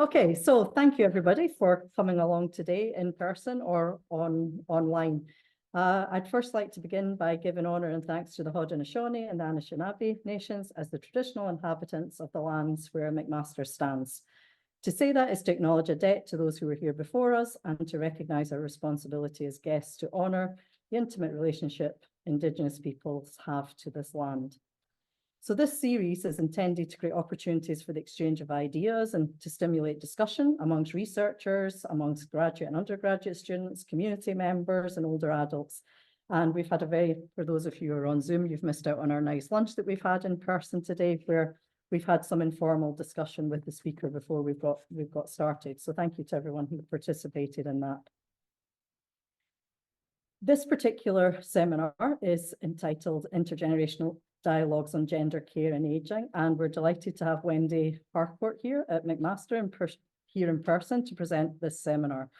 Okay, so thank you everybody for coming along today in person or online. I'd first like to begin by giving honour and thanks to the Haudenosaunee and the Anishinaabe nations as the traditional inhabitants of the lands where McMaster stands. To say that is to acknowledge a debt to those who were here before us and to recognise our responsibility as guests to honour the intimate relationship Indigenous peoples have to this land. So this series is intended to create opportunities for the exchange of ideas and to stimulate discussion amongst researchers, amongst graduate and undergraduate students, community members and older adults. And we've had for those of you who are on Zoom, you've missed out on our nice lunch that we've had in person today, where we've had some informal discussion with the speaker before we've got started. So thank you to everyone who participated in that. This particular seminar is entitled Intergenerational Dialogues on Gender, Care and Aging, and we're delighted to have Wendy Harcourt here at McMaster here in person to present this seminar.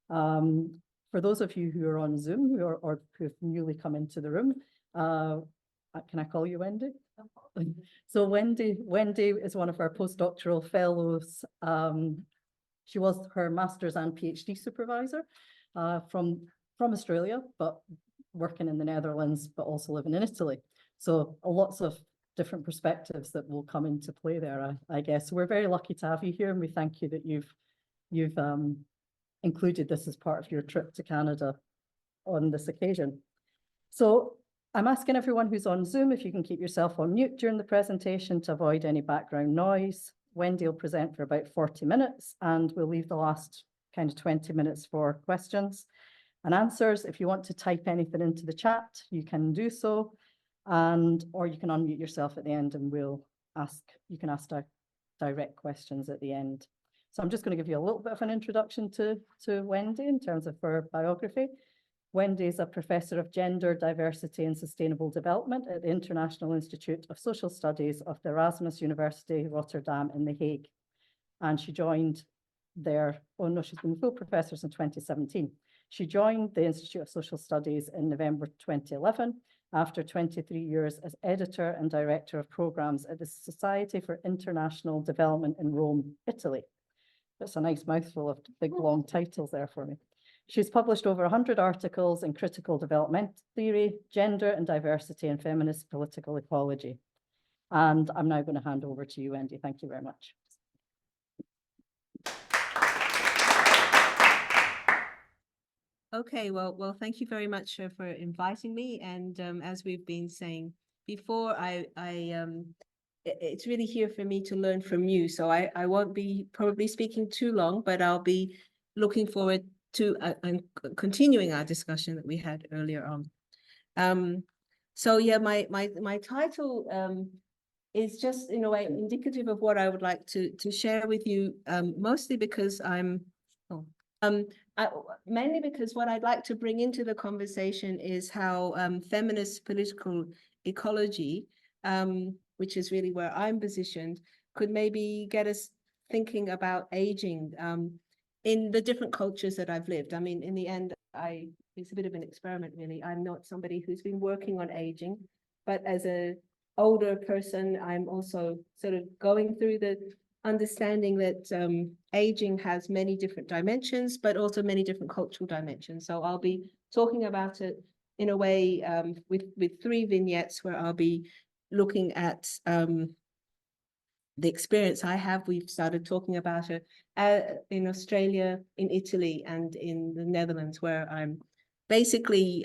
For those of you who are on Zoom or who've newly come into the room, can I call you Wendy? So Wendy is one of our postdoctoral fellows. She was her master's and PhD supervisor from Australia, but working in the Netherlands, but also living in Italy. So lots of different perspectives that will come into play there, I guess. So we're very lucky to have you here, and we thank you that you've included this as part of your trip to Canada on this occasion. So I'm asking everyone who's on Zoom if you can keep yourself on mute during the presentation to avoid any background noise. Wendy will present for about 40 minutes, and we'll leave the last kind of 20 minutes for questions and answers. If you want to type anything into the chat, you can do so. Or you can unmute yourself at the end and you can ask direct questions at the end. So I'm just going to give you a little bit of an introduction to Wendy in terms of her biography. Wendy is a professor of gender, diversity and sustainable development at the International Institute of Social Studies of the Erasmus University, Rotterdam in The Hague. And she joined there, she's been full professor since 2017. She joined the Institute of Social Studies in November 2011 after 23 years as editor and director of programs at the Society for International Development in Rome, Italy. That's a nice mouthful of big, long titles there for me. She's published over 100 articles in critical development theory, gender and diversity, and feminist political ecology. And I'm now going to hand over to you, Wendy. Thank you very much. Okay, well, thank you very much for inviting me. And as we've been saying before, it's really here for me to learn from you. So I won't be probably speaking too long, but I'll be looking forward to and continuing our discussion that we had earlier on. So yeah, my title is just in a way indicative of what I would like to share with you, mostly because mainly because what I'd like to bring into the conversation is how feminist political ecology, which is really where I'm positioned, could maybe get us thinking about aging in the different cultures that I've lived. I mean, in the end, it's a bit of an experiment, really. I'm not somebody who's been working on aging, but as an older person, I'm also sort of going through the understanding that aging has many different dimensions, but also many different cultural dimensions. So I'll be talking about it in a way with 3 vignettes where I'll be looking at the experience I have. We've started talking about it in Australia, in Italy, and in the Netherlands, where I'm basically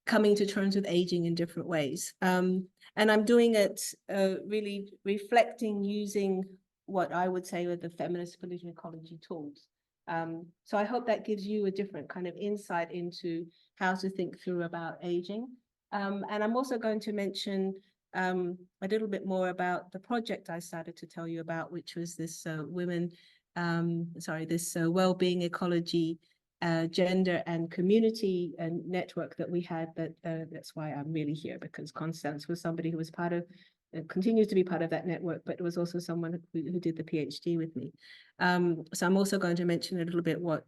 coming to terms with aging in different ways. And I'm doing it really reflecting using what I would say are the feminist political ecology tools. So I hope that gives you a different kind of insight into how to think through about aging. And I'm also going to mention a little bit more about the project I started to tell you about, which was this well-being ecology, gender and community and network that we had. That's why I'm really here, because Constance was somebody who was part of, continues to be part of that network, but it was also someone who did the PhD with me. So I'm also going to mention a little bit what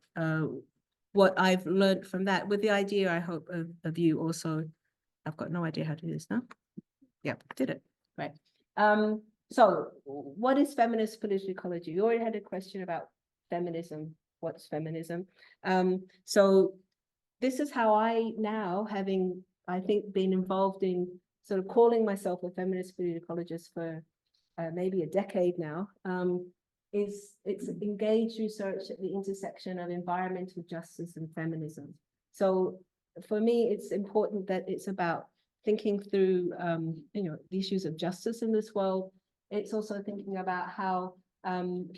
I've learned from that, with the idea, I hope, of you also. I've got no idea how to do this now. Yep, did it. Right. So what is feminist political ecology? You already had a question about feminism. What's feminism? So this is how I now, having, I think, been involved in sort of calling myself a feminist political ecologist for maybe a decade now, it's engaged research at the intersection of environmental justice and feminism. So for me, it's important that it's about thinking through, the issues of justice in this world. It's also thinking about how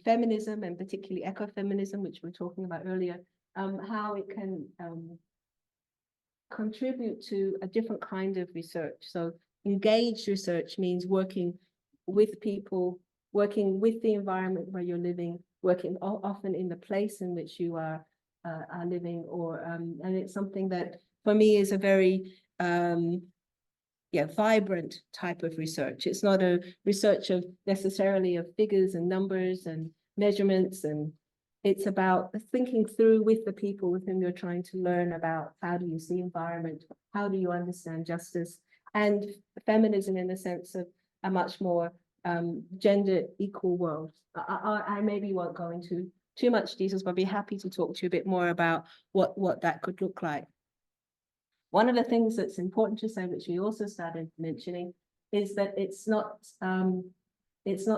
feminism, and particularly ecofeminism, which we were talking about earlier, how it can contribute to a different kind of research. So engaged research means working with people, working with the environment where you're living, working often in the place in which you are living, or and it's something that for me is a very vibrant type of research. It's not a research of necessarily of figures and numbers and measurements, and it's about thinking through with the people with whom you're trying to learn about how do you see environment, how do you understand justice, and feminism in the sense of a much more gender equal world. I maybe won't go into too much details, but I'd be happy to talk to you a bit more about what that could look like. One of the things that's important to say, which we also started mentioning, is that it's not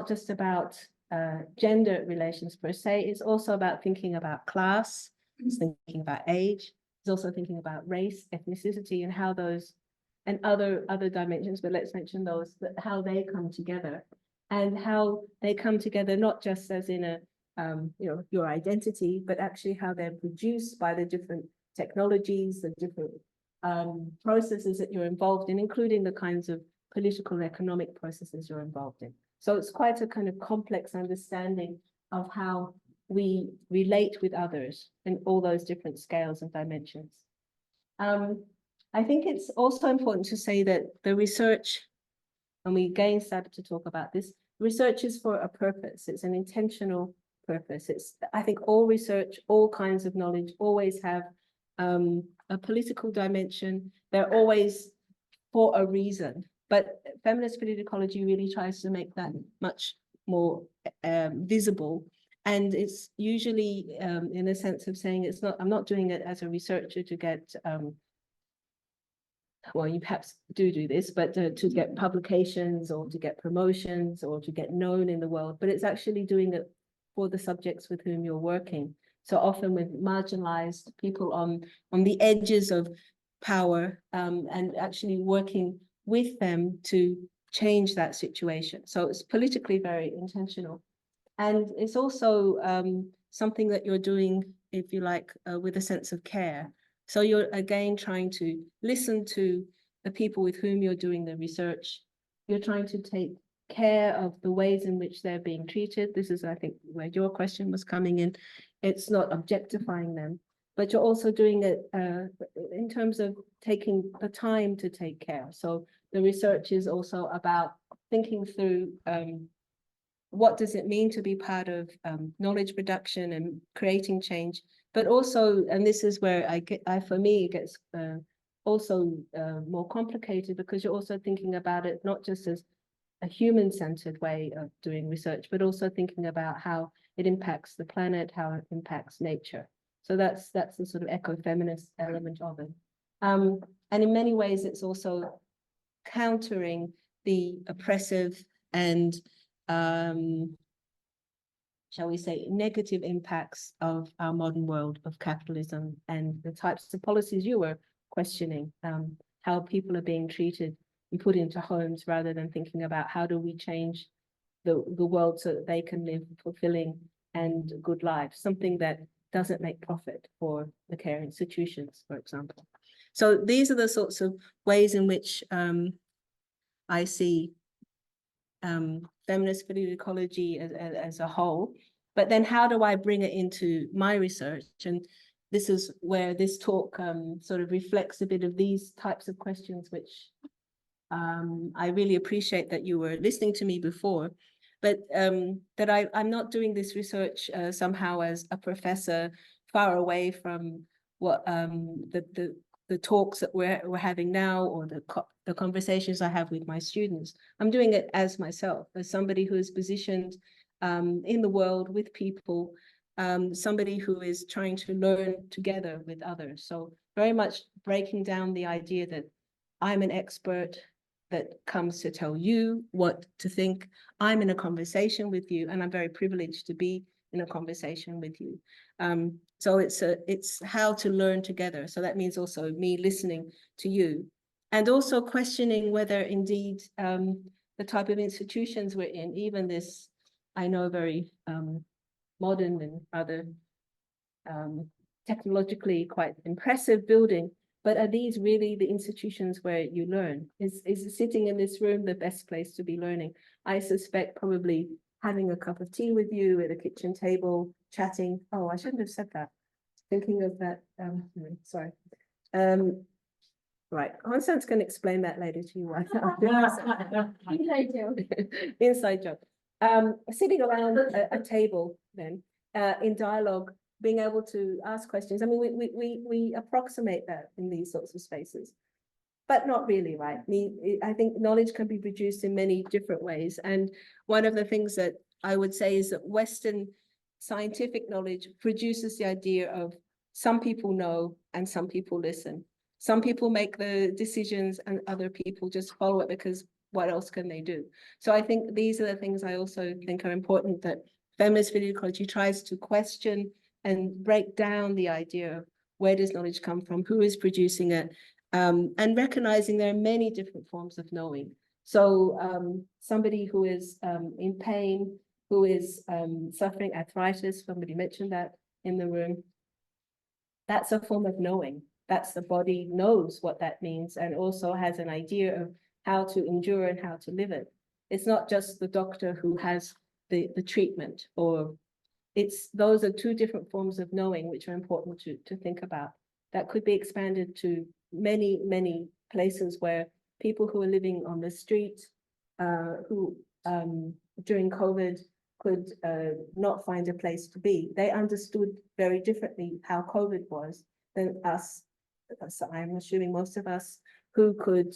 just about gender relations per se. It's also about thinking about class. It's thinking about age. It's also thinking about race, ethnicity, and how those, and other dimensions. But let's mention those, how they come together, and how they come together not just as in a your identity, but actually how they're produced by the different technologies, the different processes that you're involved in, including the kinds of political and economic processes you're involved in. So it's quite a kind of complex understanding of how we relate with others in all those different scales and dimensions. I think it's also important to say that the research, and we again started to talk about this, research is for a purpose. It's an intentional purpose. I think all research, all kinds of knowledge always have a political dimension. They're always for a reason, but feminist political ecology really tries to make that much more visible. And it's usually in a sense of saying it's not, I'm not doing it as a researcher to get, well, you perhaps do this, but to get publications or to get promotions or to get known in the world, but it's actually doing it for the subjects with whom you're working. So often with marginalized people on the edges of power, and actually working with them to change that situation. So it's politically very intentional. And it's also something that you're doing, if you like, with a sense of care. So you're again trying to listen to the people with whom you're doing the research. You're trying to take care of the ways in which they're being treated. This is, I think, where your question was coming in. It's not objectifying them, but you're also doing it in terms of taking the time to take care. So the research is also about thinking through what does it mean to be part of knowledge production and creating change, but also, and this is where for me, it gets also more complicated, because you're also thinking about it not just as a human-centered way of doing research, but also thinking about how it impacts the planet, how it impacts nature. So that's the sort of ecofeminist element of it. And in many ways, it's also countering the oppressive and, shall we say, negative impacts of our modern world of capitalism and the types of policies you were questioning, how people are being treated and put into homes, rather than thinking about how do we change the world so that they can live fulfilling and good lives, something that doesn't make profit for the care institutions, for example. So these are the sorts of ways in which I see feminist political ecology as a whole. But then how do I bring it into my research? And this is where this talk sort of reflects a bit of these types of questions, which I really appreciate that you were listening to me before, but that I'm not doing this research somehow as a professor far away from what the the talks that we're having now, or the conversations I have with my students. I'm doing it as myself, as somebody who is positioned in the world with people, somebody who is trying to learn together with others. So very much breaking down the idea that I'm an expert that comes to tell you what to think. I'm in a conversation with you, and I'm very privileged to be in a conversation with you. So it's how to learn together. So that means also me listening to you, and also questioning whether indeed the type of institutions we're in, even this, I know, very modern and rather technologically quite impressive building, but are these really the institutions where you learn? Is sitting in this room the best place to be learning? I suspect probably having a cup of tea with you at a kitchen table, chatting. Oh, I shouldn't have said that. Thinking of that, sorry. Right, Constance can explain that later to you. Inside joke. Inside joke. Sitting around a table then, in dialogue, being able to ask questions. I mean, we approximate that in these sorts of spaces, but not really, right? I think knowledge can be produced in many different ways. And one of the things that I would say is that Western scientific knowledge produces the idea of some people know and some people listen. Some people make the decisions and other people just follow it because what else can they do? So I think these are the things I also think are important, that feminist pedagogy tries to question and break down the idea of where does knowledge come from, who is producing it, and recognizing there are many different forms of knowing. So somebody who is in pain, who is suffering arthritis, somebody mentioned that in the room, that's a form of knowing. That's the body knows what that means and also has an idea of how to endure and how to live it. It's not just the doctor who has the treatment, or those are two different forms of knowing which are important to think about. That could be expanded to many, many places where people who are living on the street, who during COVID could not find a place to be. They understood very differently how COVID was than us. So I'm assuming most of us who could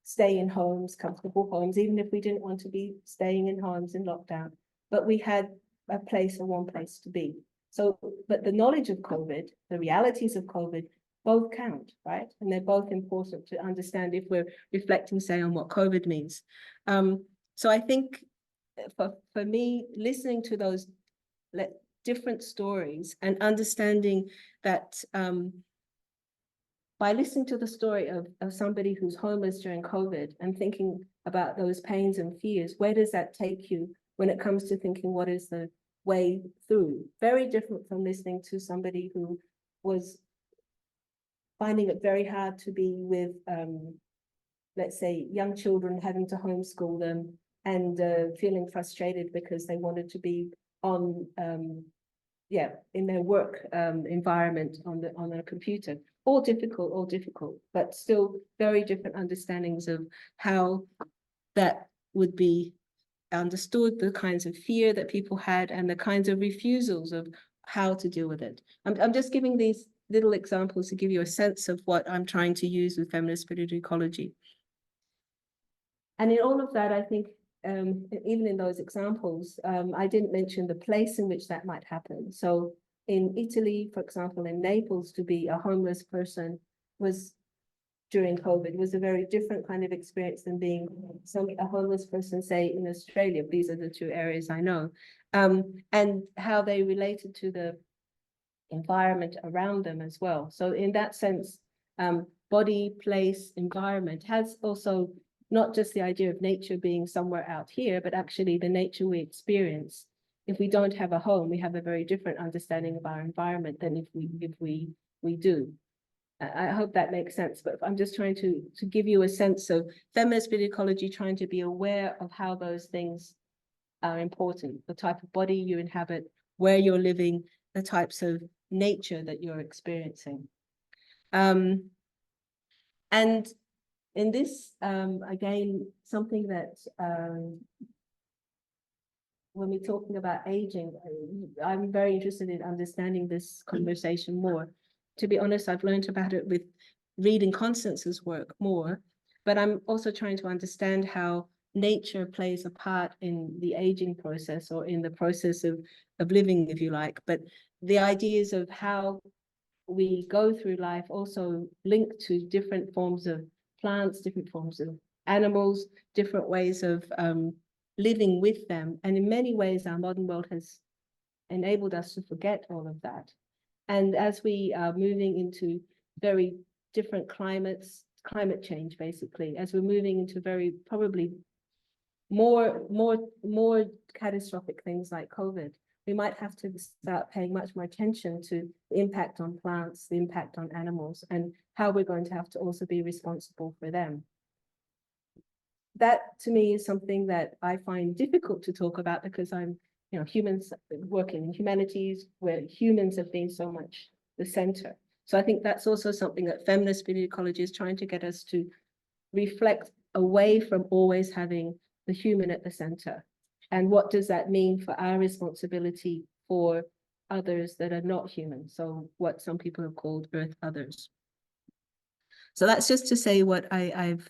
stay in homes, comfortable homes, even if we didn't want to be staying in homes in lockdown, but we had a place or one place to be. So, but the knowledge of COVID, the realities of COVID, both count, right? And they're both important to understand if we're reflecting, say, on what COVID means. So I think for me, listening to those different stories and understanding that by listening to the story of somebody who's homeless during COVID and thinking about those pains and fears, where does that take you when it comes to thinking what is the way through? Very different from listening to somebody who was finding it very hard to be with, let's say, young children, having to homeschool them and feeling frustrated because they wanted to be on, in their work environment on the computer. All difficult, but still very different understandings of how that would be understood, the kinds of fear that people had and the kinds of refusals of how to deal with it. I'm just giving these little examples to give you a sense of what I'm trying to use with feminist pedagogy. And in all of that, I think, even in those examples, I didn't mention the place in which that might happen. So in Italy, for example, in Naples, to be a homeless person was during COVID was a very different kind of experience than being a homeless person, say, in Australia. These are the two areas I know, and how they related to the environment around them as well. So in that sense, body, place, environment has also not just the idea of nature being somewhere out here, but actually the nature we experience. If we don't have a home, we have a very different understanding of our environment than if we do. I hope that makes sense, but I'm just trying to give you a sense of feminist pedagogy, trying to be aware of how those things are important, the type of body you inhabit, where you're living, the types of nature that you're experiencing. And in this, again, something that when we're talking about aging, I'm very interested in understanding this conversation more. To be honest, I've learned about it with reading Constance's work more, but I'm also trying to understand how nature plays a part in the aging process, or in the process of living, if you like. But the ideas of how we go through life also linked to different forms of plants, different forms of animals, different ways of living with them. And in many ways, our modern world has enabled us to forget all of that. And as we are moving into very different climates, climate change, basically, as we're moving into very probably more catastrophic things like COVID, we might have to start paying much more attention to the impact on plants, the impact on animals, and how we're going to have to also be responsible for them. That, to me, is something that I find difficult to talk about, because I'm, humans working in humanities, where humans have been so much the center. So I think that's also something that feminist ecology is trying to get us to reflect away from always having the human at the center. And what does that mean for our responsibility for others that are not human? So what some people have called earth others. So that's just to say what I've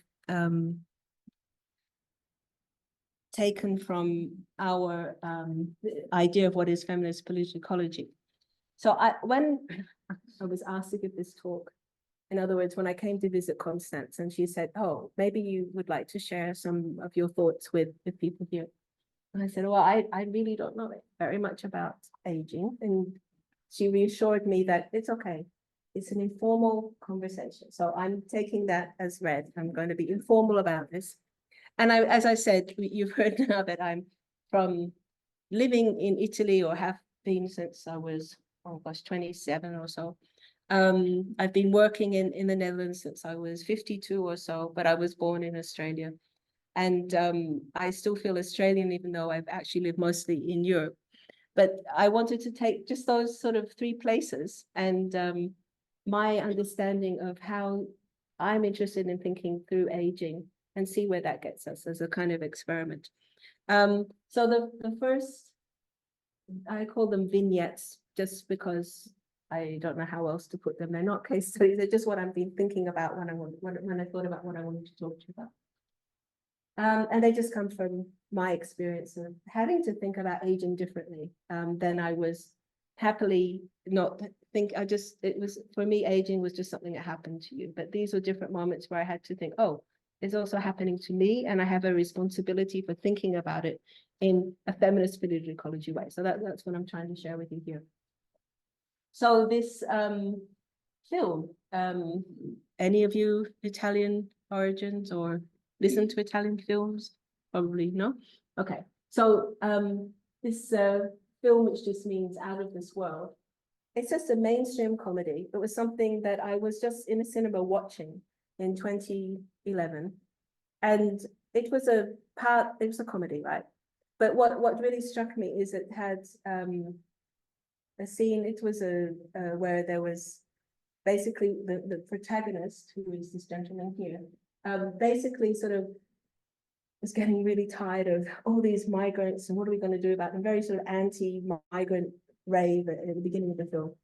taken from our idea of what is feminist political ecology. So when I was asked to give this talk, in other words, when I came to visit Constance, and she said, oh, maybe you would like to share some of your thoughts with people here. And I said, well, I really don't know very much about aging. And she reassured me that it's okay. It's an informal conversation. So I'm taking that as read. I'm going to be informal about this. And as I said, you've heard now that I'm from living in Italy, or have been since I was, 27 or so. I've been working in the Netherlands since I was 52 or so, but I was born in Australia. And I still feel Australian, even though I've actually lived mostly in Europe. But I wanted to take just those sort of three places, and my understanding of how I'm interested in thinking through aging, and see where that gets us as a kind of experiment. So the first, I call them vignettes, just because I don't know how else to put them. They're not case studies. They're just what I've been thinking about when I thought about what I wanted to talk to you about. And they just come from my experience of having to think about aging differently than I was happily not think. It was, for me, aging was just something that happened to you. But these were different moments where I had to think, oh, it's also happening to me, and I have a responsibility for thinking about it in a feminist political ecology way. So that's what I'm trying to share with you here. So this film, any of you Italian origins or listen to Italian films? Probably no. Okay. So this film, which just means out of this world, it's just a mainstream comedy. It was something that I was just in a cinema watching in 2011, and it was a comedy, right? But what really struck me is it had a scene. It was where there was basically the protagonist, who is this gentleman here, basically sort of was getting really tired of all these migrants, and what are we going to do about them? Very sort of anti-migrant rave at the beginning of the film.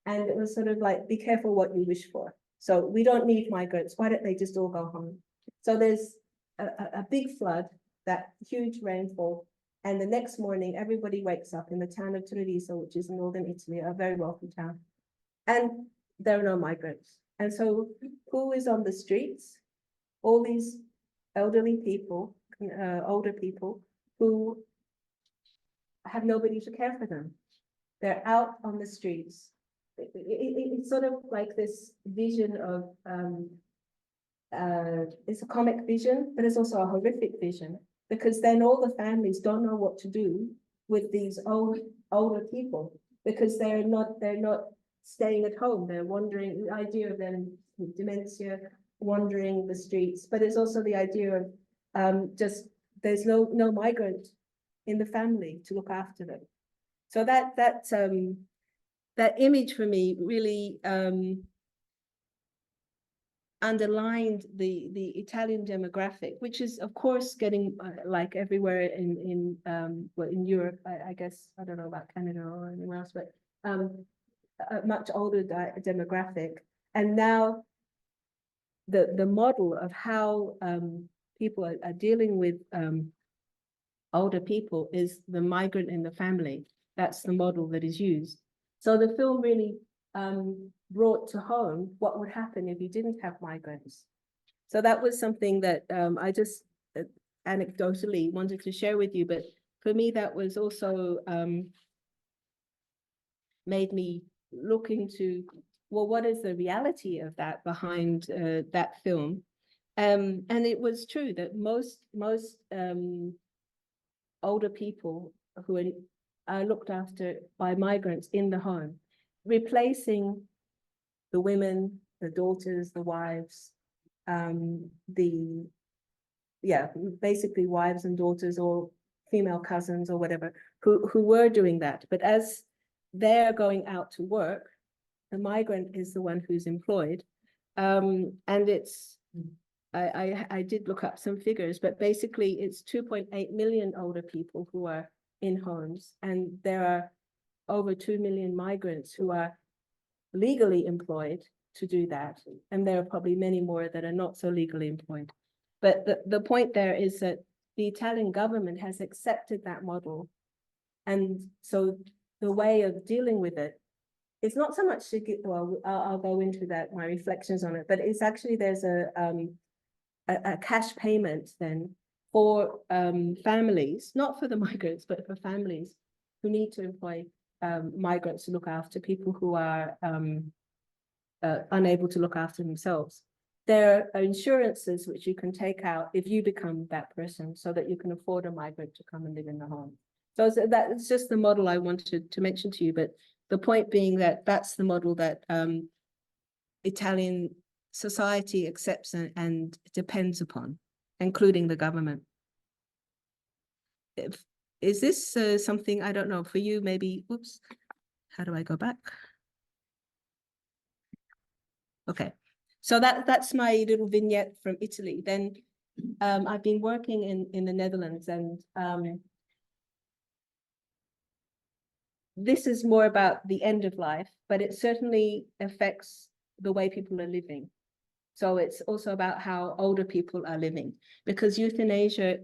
And it was sort of like, be careful what you wish for. So we don't need migrants. Why don't they just all go home? So there's a big flood, that huge rainfall. And the next morning, everybody wakes up in the town of Treviso, which is in northern Italy, a very wealthy town. And there are no migrants. And so who is on the streets? All these elderly people, older people, who have nobody to care for them. They're out on the streets. It's sort of like this vision of, it's a comic vision, but it's also a horrific vision, because then all the families don't know what to do with these older people, because they're not staying at home. They're wandering, the idea of them with dementia, wandering the streets, but it's also the idea of just, there's no migrant in the family to look after them. So that image for me really underlined the Italian demographic, which is of course getting like everywhere in Europe, I guess. I don't know about Canada or anywhere else, but a much older demographic. And now the model of how people are dealing with older people is the migrant in the family. That's the model that is used. So the film really brought to home what would happen if you didn't have migrants. So that was something that I just anecdotally wanted to share with you, but for me, that was also made me look into, well, what is the reality of that behind that film? And it was true that most older people who are looked after by migrants in the home, replacing the women, the daughters, the wives, basically wives and daughters or female cousins or whatever, who were doing that. But as they're going out to work, the migrant is the one who's employed. And it's, I did look up some figures, but basically it's 2.8 million older people who are in homes, and there are over 2 million migrants who are legally employed to do that. And there are probably many more that are not so legally employed. But the point there is that the Italian government has accepted that model. And so the way of dealing with it, it's not so much to get, well, I'll go into that, my reflections on it, but it's actually, there's a cash payment then for families, not for the migrants, but for families who need to employ migrants to look after people who are unable to look after themselves. There are insurances which you can take out if you become that person, so that you can afford a migrant to come and live in the home. So that's just the model I wanted to mention to you, but the point being that that's the model that Italian society accepts and depends upon, including the government. Is this something, I don't know, for you maybe, oops, how do I go back? Okay, so that's my little vignette from Italy. Then I've been working in the Netherlands, and this is more about the end of life, but it certainly affects the way people are living. So it's also about how older people are living, because euthanasia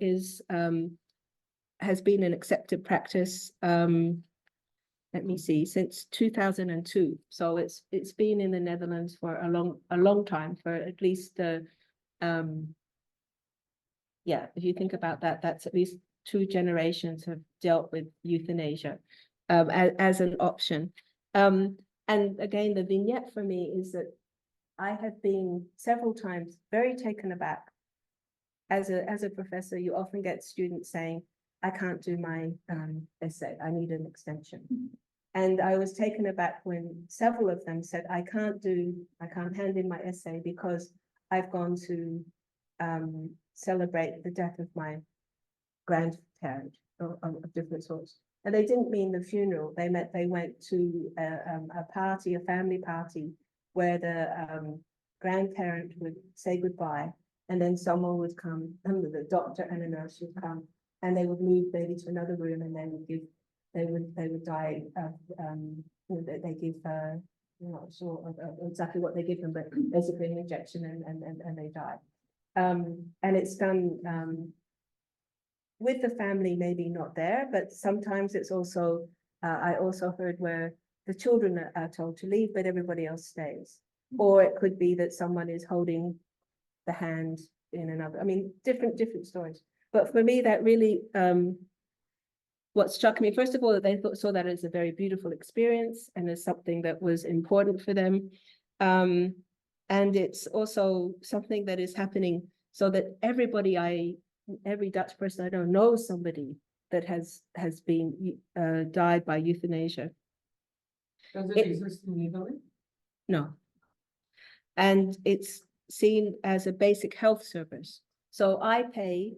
has been an accepted practice. Let me see, since 2002. So it's been in the Netherlands for a long time, for at least yeah, if you think about that, that's at least 2 generations have dealt with euthanasia as an option. And again, the vignette for me is that I have been several times very taken aback. As a professor, you often get students saying, I can't do my essay, I need an extension. And I was taken aback when several of them said, I can't hand in my essay because I've gone to celebrate the death of my grandparent of different sorts. And they didn't mean the funeral, they meant they went to a party, a family party, where the grandparent would say goodbye, and then someone would come, the doctor and a nurse would come, and they would move maybe to another room, and they would die of they give I'm not sure exactly what they give them, but basically an injection, and they die. And it's done with the family maybe not there, but sometimes it's also I also heard where the children are told to leave, but everybody else stays. Or it could be that someone is holding the hand in another. I mean, different stories. But for me, that really what struck me, first of all, that they saw that as a very beautiful experience and as something that was important for them. And it's also something that is happening so that every Dutch person I know knows somebody that has been died by euthanasia. Does it exist in Italy? No. And it's seen as a basic health service. So I pay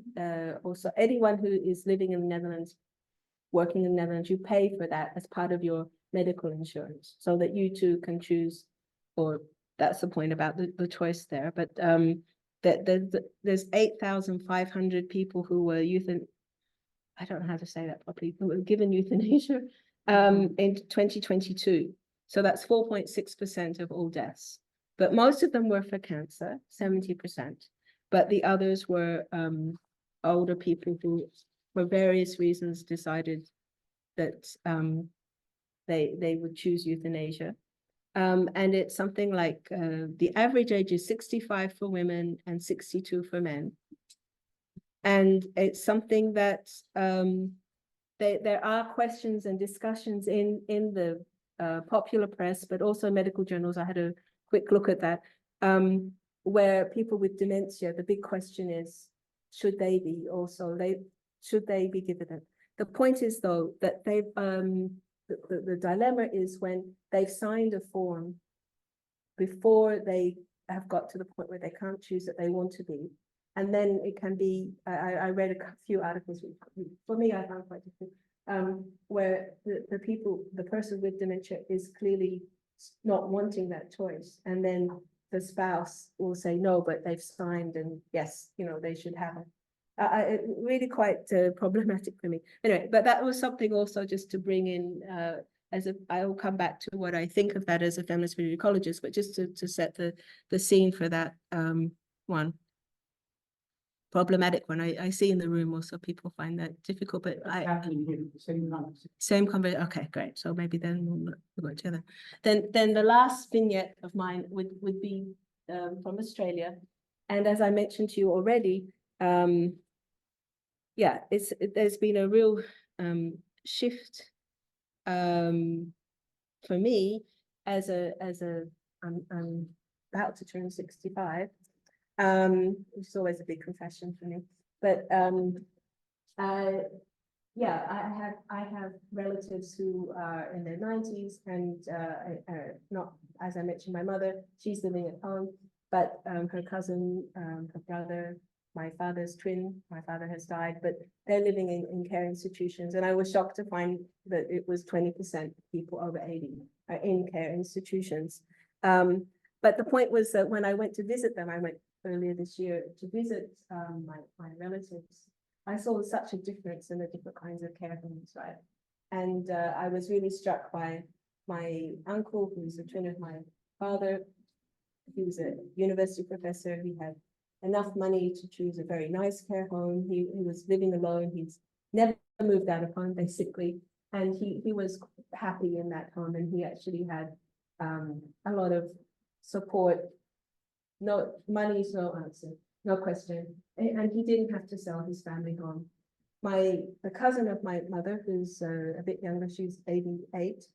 also anyone who is living in the Netherlands, working in the Netherlands, you pay for that as part of your medical insurance, so that you too can choose, or that's the point about the choice there. But there's 8,500 people who were I don't know how to say that properly, who were given euthanasia in 2022. So that's 4.6% of all deaths. but most of them were for cancer, 70%. But the others were older people who, for various reasons, decided that they would choose euthanasia. And it's something like the average age is 65 for women and 62 for men. And it's something that there are questions and discussions in the popular press, but also medical journals. I had a quick look at that, where people with dementia, the big question is, should they be given it? The point is, though, that they've the dilemma is when they've signed a form before they have got to the point where they can't choose that they want to be. And then it can be, I read a few articles, for me, I found quite different, where the person with dementia is clearly not wanting that choice. And then the spouse will say, no, but they've signed and yes, they should have it. Really quite problematic for me. Anyway, but that was something also just to bring in, I will come back to what I think of that as a feminist ecologist, but just to set the scene for that one. Problematic one. I see in the room also people find that difficult, but same conversation. Okay, great. So maybe then we'll go together. Then the last vignette of mine would be from Australia, and as I mentioned to you already, yeah, there's been a real shift for me as I'm about to turn 65. Which is always a big confession for me. But yeah, I have relatives who are in their 90s and not, as I mentioned, my mother, she's living at home, but her cousin, her brother, my father's twin, my father has died, but they're living in care institutions. And I was shocked to find that it was 20% people over 80 are in care institutions. But the point was that when I went to visit them, I went earlier this year to visit my relatives, I saw such a difference in the different kinds of care homes, right? And I was really struck by my uncle, who's a twin of my father. He was a university professor. He had enough money to choose a very nice care home. He was living alone. He's never moved out of home, basically. And he was happy in that home. And he actually had a lot of support. No, money is no answer, no question. And he didn't have to sell his family home. The cousin of my mother, who's a bit younger, she's 88.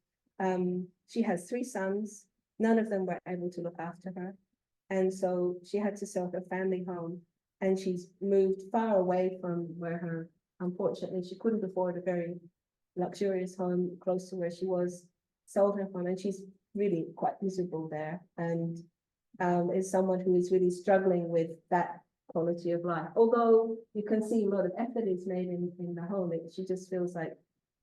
She has 3 sons. None of them were able to look after her. And so she had to sell her family home. And she's moved far away from where unfortunately, she couldn't afford a very luxurious home close to where she was, sold her home, and she's really quite miserable there. And is someone who is really struggling with that quality of life. Although you can see a lot of effort is made in the home, she just feels like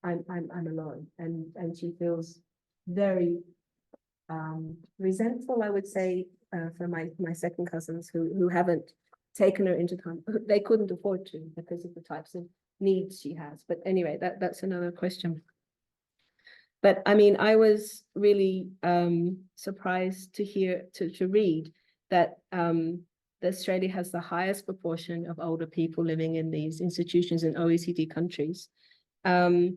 I'm alone, and she feels very resentful, I would say, for my second cousins who haven't taken her into time. They couldn't afford to because of the types of needs she has. But anyway, that's another question. But I mean, I was really surprised to read that Australia has the highest proportion of older people living in these institutions in OECD countries. And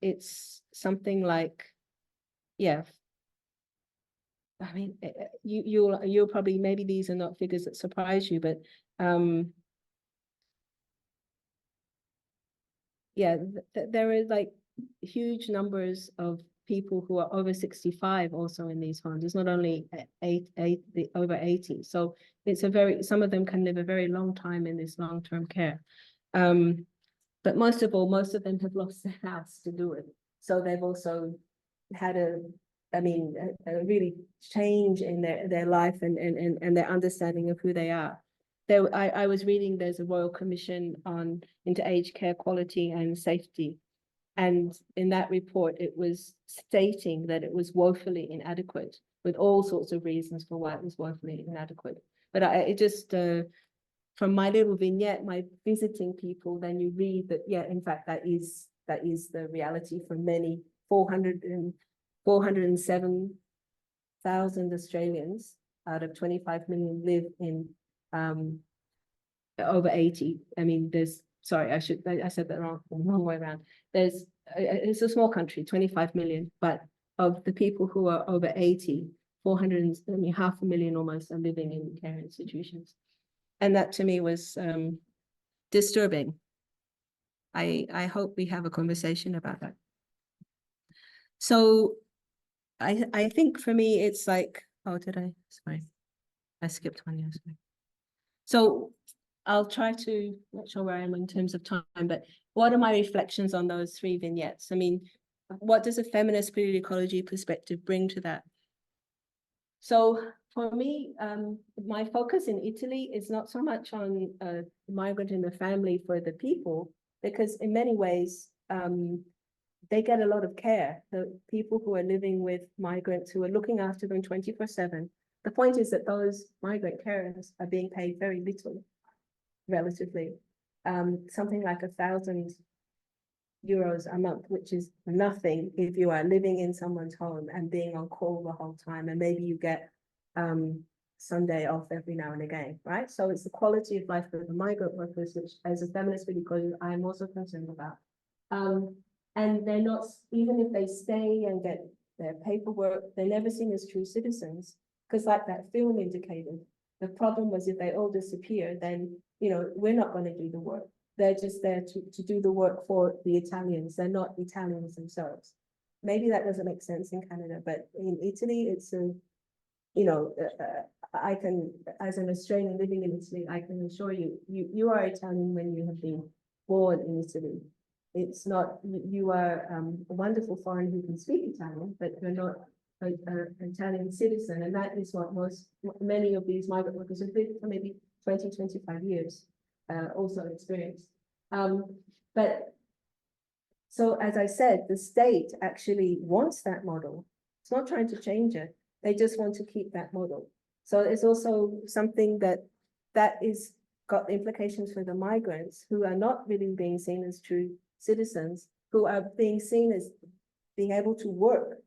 it's something like, yeah, I mean, you'll probably, maybe these are not figures that surprise you, but yeah, there are like huge numbers of people who are over 65 also in these homes. It's not only over 80. So it's some of them can live a very long time in this long-term care. But most of them have lost their house to do it. So they've also had a really change in their life and their understanding of who they are. I was reading, there's a Royal Commission into aged care quality and safety. And in that report, it was stating that it was woefully inadequate, with all sorts of reasons for why it was woefully inadequate. But it just, from my little vignette, my visiting people, then you read that, yeah, in fact, that is the reality for many. 407 thousand Australians out of 25 million live in over 80. I mean, sorry, I said that wrong way around. It's a small country, 25 million, but of the people who are over 80, 500,000 almost are living in care institutions. And that to me was disturbing. I hope we have a conversation about that. So I think for me, it's like, sorry, I skipped one, yes. So I'll try to, not sure where I am in terms of time, but what are my reflections on those 3 vignettes? I mean, what does a feminist political ecology perspective bring to that? So for me, my focus in Italy is not so much on migrant in the family for the people, because in many ways, they get a lot of care. The people who are living with migrants who are looking after them 24/7. The point is that those migrant carers are being paid very little, relatively, something like €1,000 a month, which is nothing if you are living in someone's home and being on call the whole time, and maybe you get Sunday off every now and again, right? So it's the quality of life for the migrant workers, which as a feminist because I'm also concerned about. And they're not, even if they stay and get their paperwork, they're never seen as true citizens, because like that film indicated, the problem was if they all disappear, then, you know, we're not going to do the work. They're just there to do the work for the Italians. They're not Italians themselves. Maybe that doesn't make sense in Canada, but in Italy, it's a, you know, I can, as an Australian living in Italy, I can assure you, you are Italian when you have been born in Italy. It's not, you are a wonderful foreigner who can speak Italian, but you're not an Italian citizen. And that is what many of these migrant workers have been for maybe 20, 25 years also experienced. But so, as I said, the state actually wants that model. It's not trying to change it. They just want to keep that model. So it's also something that is got implications for the migrants who are not really being seen as true citizens, who are being seen as being able to work.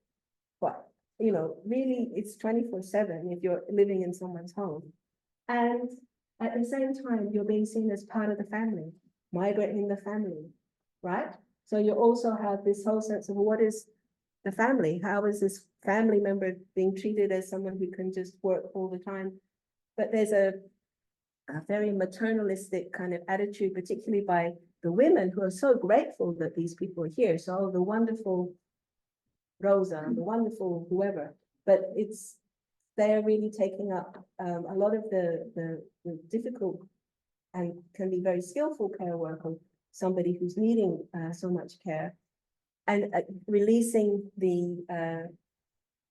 But, you know, really it's 24/7 if you're living in someone's home. And at the same time, you're being seen as part of the family, migrant in the family, right? So you also have this whole sense of what is the family? How is this family member being treated as someone who can just work all the time? But there's a very maternalistic kind of attitude, particularly by the women who are so grateful that these people are here. So the wonderful Rosa and the wonderful whoever, but they're really taking up a lot of the difficult and can be very skillful care work of somebody who's needing so much care, and releasing the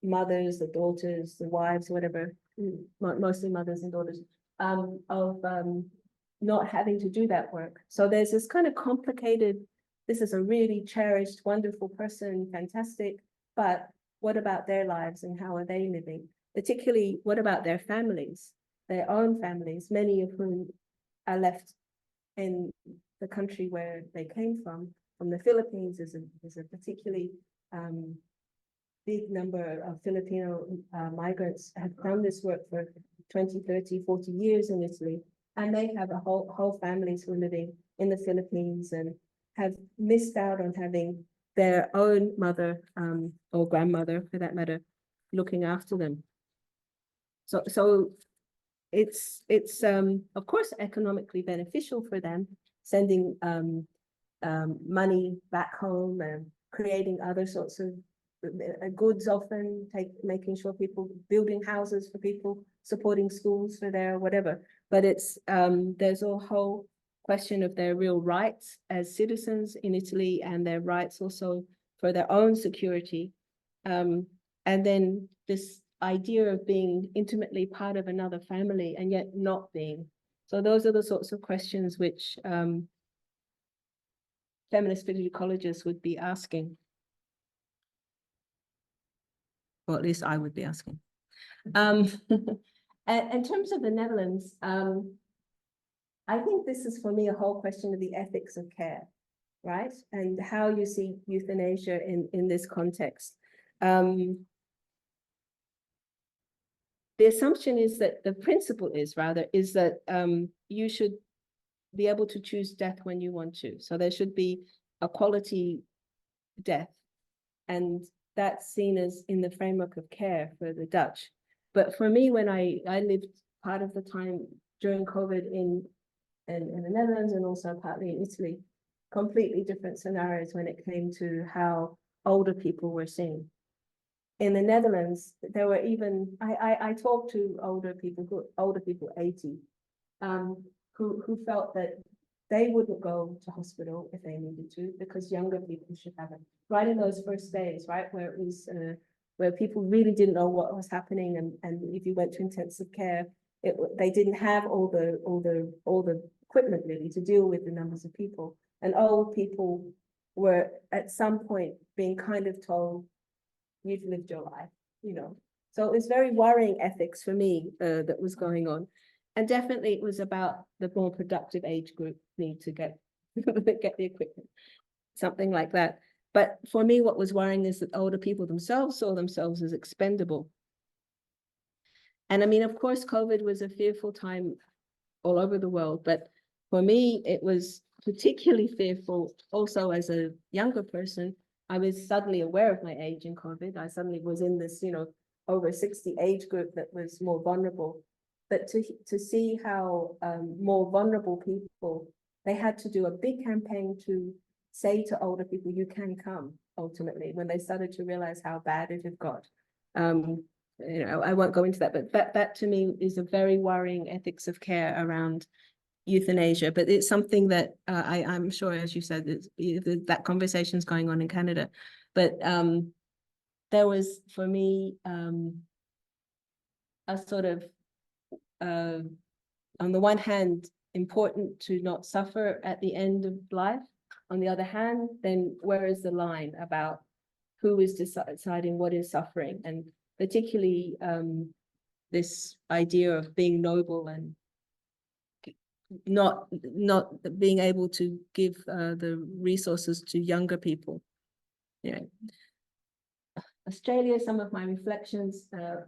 mothers, the daughters, the wives, whatever, mostly mothers and daughters, of not having to do that work. So there's this kind of complicated, this is a really cherished, wonderful person, fantastic, but what about their lives and how are they living? Particularly, what about their families, their own families, many of whom are left in the country where they came from the Philippines. Is a particularly big number of Filipino migrants have done this work for 20, 30, 40 years in Italy, and they have a whole families who are living in the Philippines and have missed out on having their own mother or grandmother, for that matter, looking after them. So it's of course economically beneficial for them, sending money back home and creating other sorts of goods, often making sure people building houses for people, supporting schools for their whatever. But it's there's a whole question of their real rights as citizens in Italy and their rights also for their own security. And then this idea of being intimately part of another family and yet not being. So those are the sorts of questions which feminist ecologists would be asking. Or at least I would be asking. In terms of the Netherlands, I think this is for me a whole question of the ethics of care, right? And how you see euthanasia in this context. the assumption is that the principle is that you should be able to choose death when you want to. So there should be a quality death. And that's seen as in the framework of care for the Dutch. But for me, when I lived part of the time during COVID in the Netherlands and also partly in Italy, completely different scenarios when it came to how older people were seen. In the Netherlands, there were even, I talked to older people 80, who felt that they wouldn't go to hospital if they needed to, because younger people should have it. Right in those first days, right, where it was, where people really didn't know what was happening, and if you went to intensive care, they didn't have all the equipment really to deal with the numbers of people, and old people were at some point being kind of told, "You've lived your life," you know. So it was very worrying ethics for me that was going on. And definitely it was about the more productive age group need to get the equipment, something like that. But for me, what was worrying is that older people themselves saw themselves as expendable. And I mean, of course, COVID was a fearful time all over the world, but for me, it was particularly fearful also as a younger person. I was suddenly aware of my age in COVID. I suddenly was in this, you know, over 60 age group that was more vulnerable. But to see how more vulnerable people, they had to do a big campaign to say to older people, you can come, ultimately, when they started to realize how bad it had got. You know, I won't go into that, but that to me is a very worrying ethics of care around euthanasia. But it's something that I'm sure, as you said, that conversation is going on in Canada. But there was, for me, a sort of, on the one hand, important to not suffer at the end of life. On the other hand, then where is the line about who is deciding what is suffering? And particularly this idea of being noble and not being able to give the resources to younger people. You know, Australia, some of my reflections as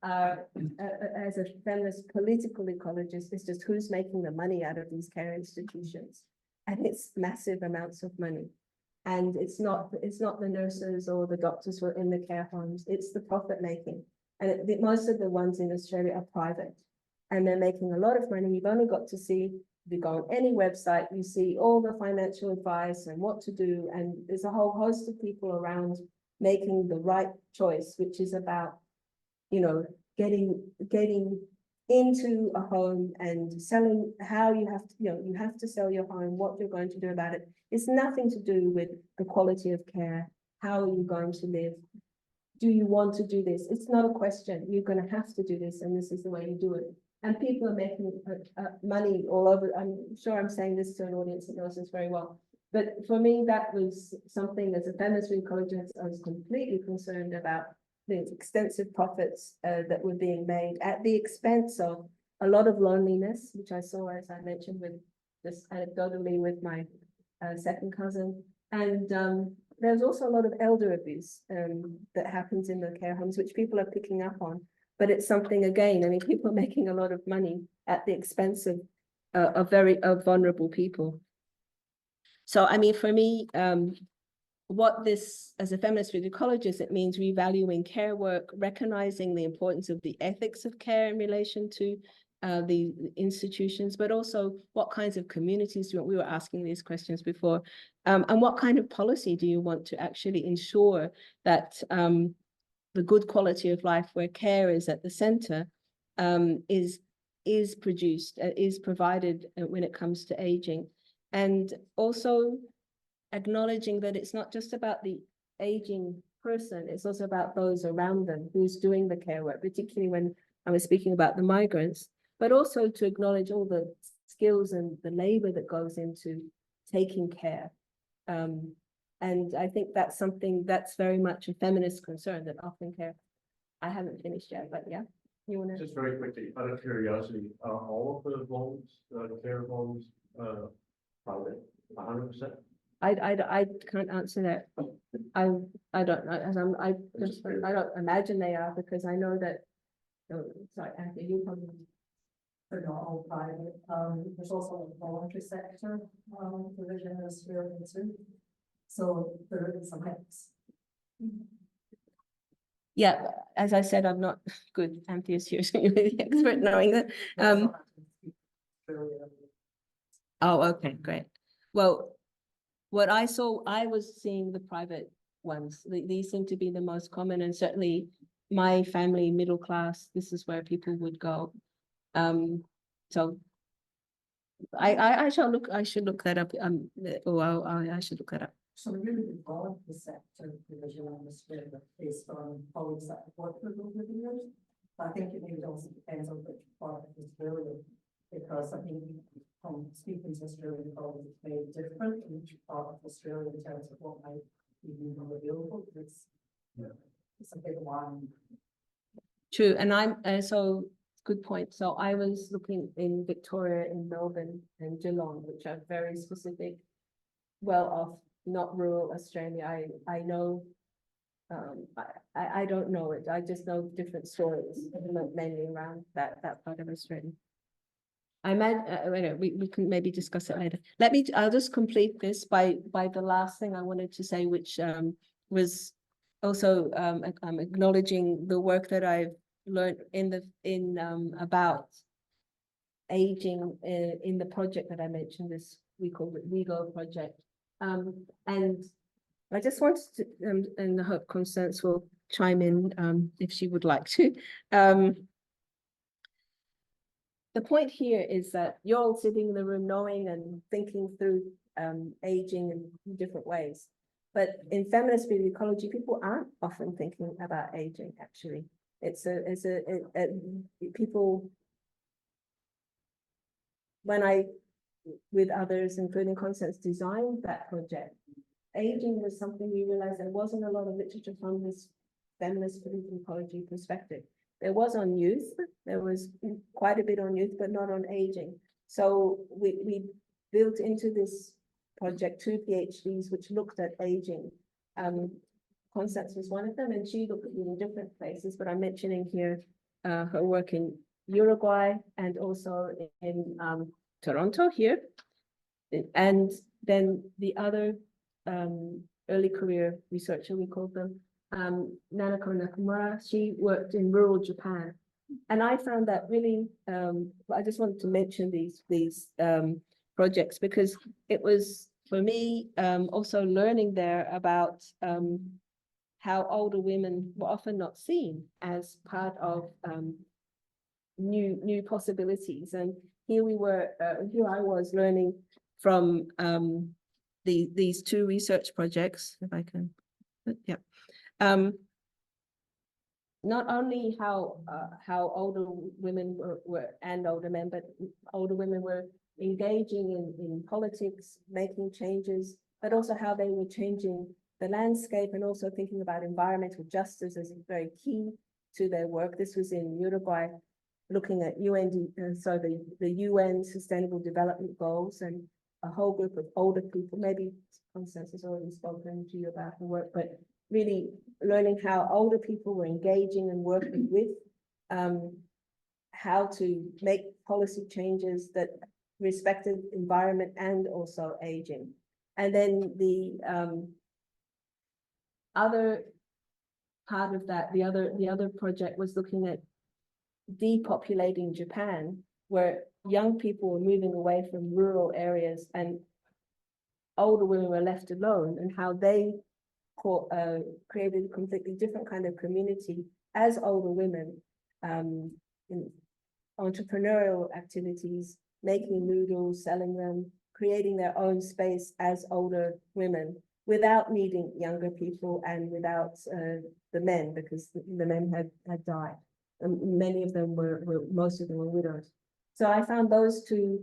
a feminist political ecologist is just who's making the money out of these care institutions, and it's massive amounts of money. And it's not the nurses or the doctors who are in the care homes, it's the profit making. And most of the ones in Australia are private, and they're making a lot of money. You've only got to see, if you go on any website, you see all the financial advice and what to do. And there's a whole host of people around making the right choice, which is about, you know, getting into a home and selling, how you have to, you know, you have to sell your home, what you're going to do about it. It's nothing to do with the quality of care. How are you going to live? Do you want to do this? It's not a question. You're going to have to do this, and this is the way you do it. And people are making money all over. I'm sure I'm saying this to an audience that knows this very well. But for me, that was something as a feminist ecologist, I was completely concerned about the extensive profits that were being made at the expense of a lot of loneliness, which I saw, as I mentioned, with just anecdotally with my second cousin. And there's also a lot of elder abuse that happens in the care homes, which people are picking up on. But it's something, again, I mean, people are making a lot of money at the expense of vulnerable people. So, I mean, for me, what this, as a feminist ecologist, it means revaluing care work, recognizing the importance of the ethics of care in relation to the institutions, but also what kinds of communities do you want? We were asking these questions before, and what kind of policy do you want to actually ensure that the good quality of life where care is at the center is produced, is provided when it comes to aging. And also acknowledging that it's not just about the aging person, it's also about those around them who's doing the care work, particularly when I was speaking about the migrants, but also to acknowledge all the skills and the labor that goes into taking care. And I think that's something that's very much a feminist concern, that often care. I haven't finished yet, but yeah, you want to? Just very quickly, out of curiosity, are all of the homes, care homes, private, 100%? I can't answer that. I don't know. I don't imagine they are, because I know that So, sorry, Anthony, you probably. They're not all private. There's also a voluntary sector, provision in Australia too. So there is some mix. Yeah, as I said, I'm not good. Anthony is here, so you're the expert knowing that. Oh, okay, great. Well, what I saw, I was seeing the private ones. These seem to be the most common, and certainly my family, middle class, this is where people would go. So I should look that up. Well, I should look that up. So really the voluntary sector provision in Australia based on colleagues that have worked with over the years. I think it maybe also depends on which part of Australia, because I think from speaking to Australian colleagues, it's very different in each part of Australia in terms of what might be available. It's a big one. True, and I'm so good point. So I was looking in Victoria, in Melbourne and Geelong, which are very specific, well off, not rural Australia. I know, I don't know it. I just know different stories, mainly around that part of Australia. I imagine we can maybe discuss it later. I'll just complete this by the last thing I wanted to say, which was also acknowledging the work that I've learned about aging in the project that I mentioned. This we call it WeGo project, and I just wanted to, and I hope Constance will chime in if she would like to. The point here is that you're all sitting in the room knowing and thinking through aging in different ways. But in feminist ecology, people aren't often thinking about aging, actually. People, when I, with others, including Constance, designed that project, aging was something we realized there wasn't a lot of literature from this feminist political ecology perspective. There was on youth, there was quite a bit on youth, but not on aging. So we built into this project 2 PhDs which looked at aging. Constance was one of them, and she looked at it in different places, but I'm mentioning here her work in Uruguay and also in Toronto here. And then the other early career researcher, we called them, Nanako Nakamura, she worked in rural Japan. And I found that really, I just wanted to mention these projects because it was, for me, also learning there about how older women were often not seen as part of new possibilities. And here I was learning from these 2 research projects, if I can, yeah. Not only how older women were and older men, but older women were engaging in politics, making changes, but also how they were changing the landscape and also thinking about environmental justice as very key to their work. This was in Uruguay, looking at the UN Sustainable Development Goals, and a whole group of older people. Maybe Constance has already spoken to you about her work, but really learning how older people were engaging and working with how to make policy changes that respected environment and also aging. And then the other part of that, the other project was looking at depopulating Japan, where young people were moving away from rural areas and older women were left alone, and how they created a completely different kind of community as older women in entrepreneurial activities, making noodles, selling them, creating their own space as older women without needing younger people and without the men, because the men had died. And many of them most of them were widows. So I found those 2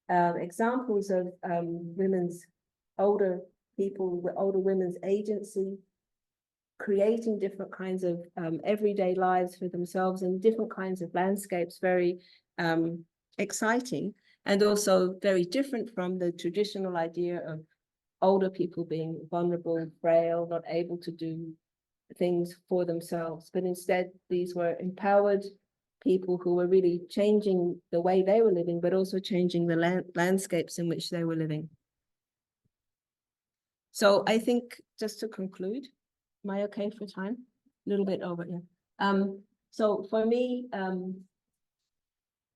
examples of older women's agency, creating different kinds of everyday lives for themselves and different kinds of landscapes, very exciting, and also very different from the traditional idea of older people being vulnerable, frail, not able to do things for themselves, but instead these were empowered people who were really changing the way they were living, but also changing the landscapes in which they were living. So I think, just to conclude, am I okay for time? A little bit over, yeah. So for me,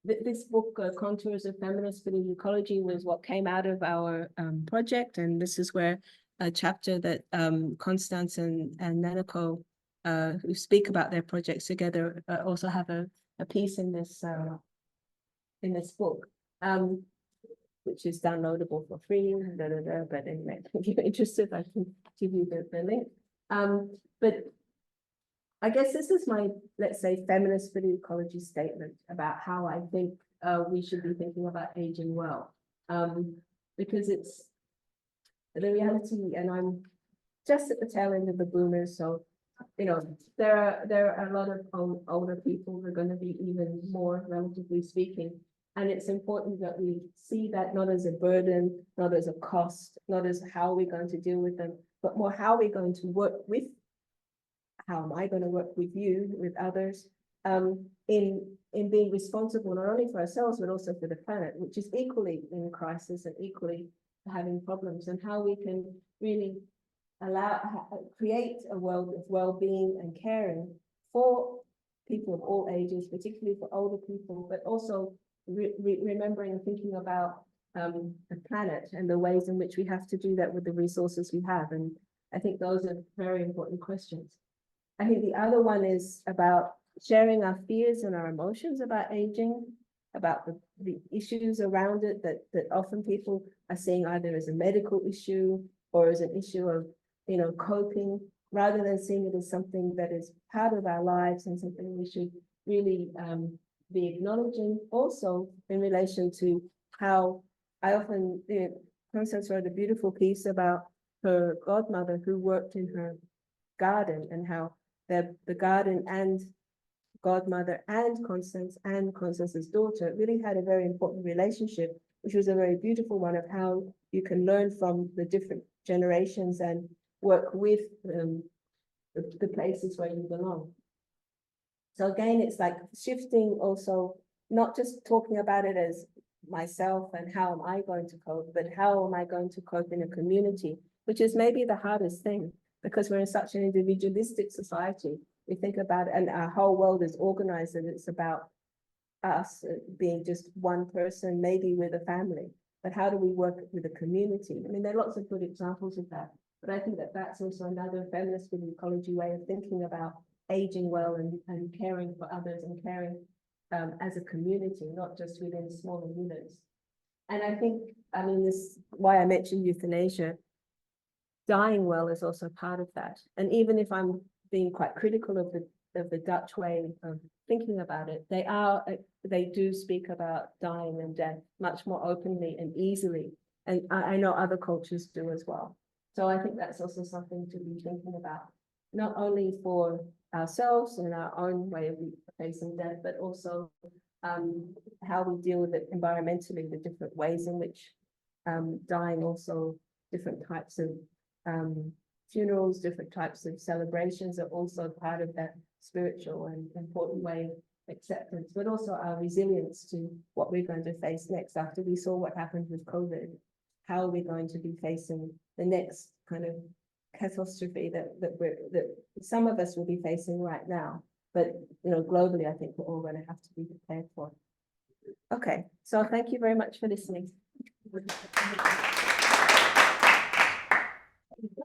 this book, Contours of Feminist Political Ecology, was what came out of our project, and this is where a chapter that Constance and Nanako, who speak about their projects together, also have a piece in this book, which is downloadable for free. But anyway, if you're interested, I can give you the link. But I guess this is my, let's say, feminist political ecology statement about how I think we should be thinking about aging well, because it's the reality, and I'm just at the tail end of the boomers, so you know there are a lot of older people who are going to be even more, relatively speaking, and it's important that we see that not as a burden, not as a cost, not as how we're going to deal with them, but more how we're going to work with. How am I going to work with you, with others, in being responsible not only for ourselves but also for the planet, which is equally in crisis and equally having problems, and how we can really create a world of well-being and caring for people of all ages, particularly for older people, but also remembering and thinking about the planet and the ways in which we have to do that with the resources we have. And I think those are very important questions. I think the other one is about sharing our fears and our emotions about aging, about the issues around it that often people are seeing either as a medical issue or as an issue of, you know, coping, rather than seeing it as something that is part of our lives and something we should really be acknowledging. Also in relation to how I often, Constance wrote a beautiful piece about her godmother who worked in her garden, and how the garden and godmother and Constance's daughter really had a very important relationship, which was a very beautiful one, of how you can learn from the different generations and work with the places where you belong. So again, it's like shifting, also not just talking about it as myself and how am I going to cope, but how am I going to cope in a community, which is maybe the hardest thing, because we're in such an individualistic society. We think about it, and our whole world is organized, and it's about us being just one person, maybe with a family. But how do we work with a community? I mean, there are lots of good examples of that, but I think that that's also another feminist ecology way of thinking about aging well and caring for others, and caring as a community, not just within smaller units. And I think, I mean, this why I mentioned euthanasia. Dying well is also part of that. And even if I'm being quite critical of the Dutch way of thinking about it, they do speak about dying and death much more openly and easily. And I know other cultures do as well. So I think that's also something to be thinking about, not only for ourselves and our own way of facing death, but also how we deal with it environmentally, the different ways in which dying, also different types of funerals, different types of celebrations are also part of that spiritual and important way of acceptance, but also our resilience to what we're going to face next. After we saw what happened with COVID, how are we going to be facing the next kind of catastrophe that some of us will be facing right now, but you know, globally, I think we're all going to have to be prepared for. Okay, so thank you very much for listening.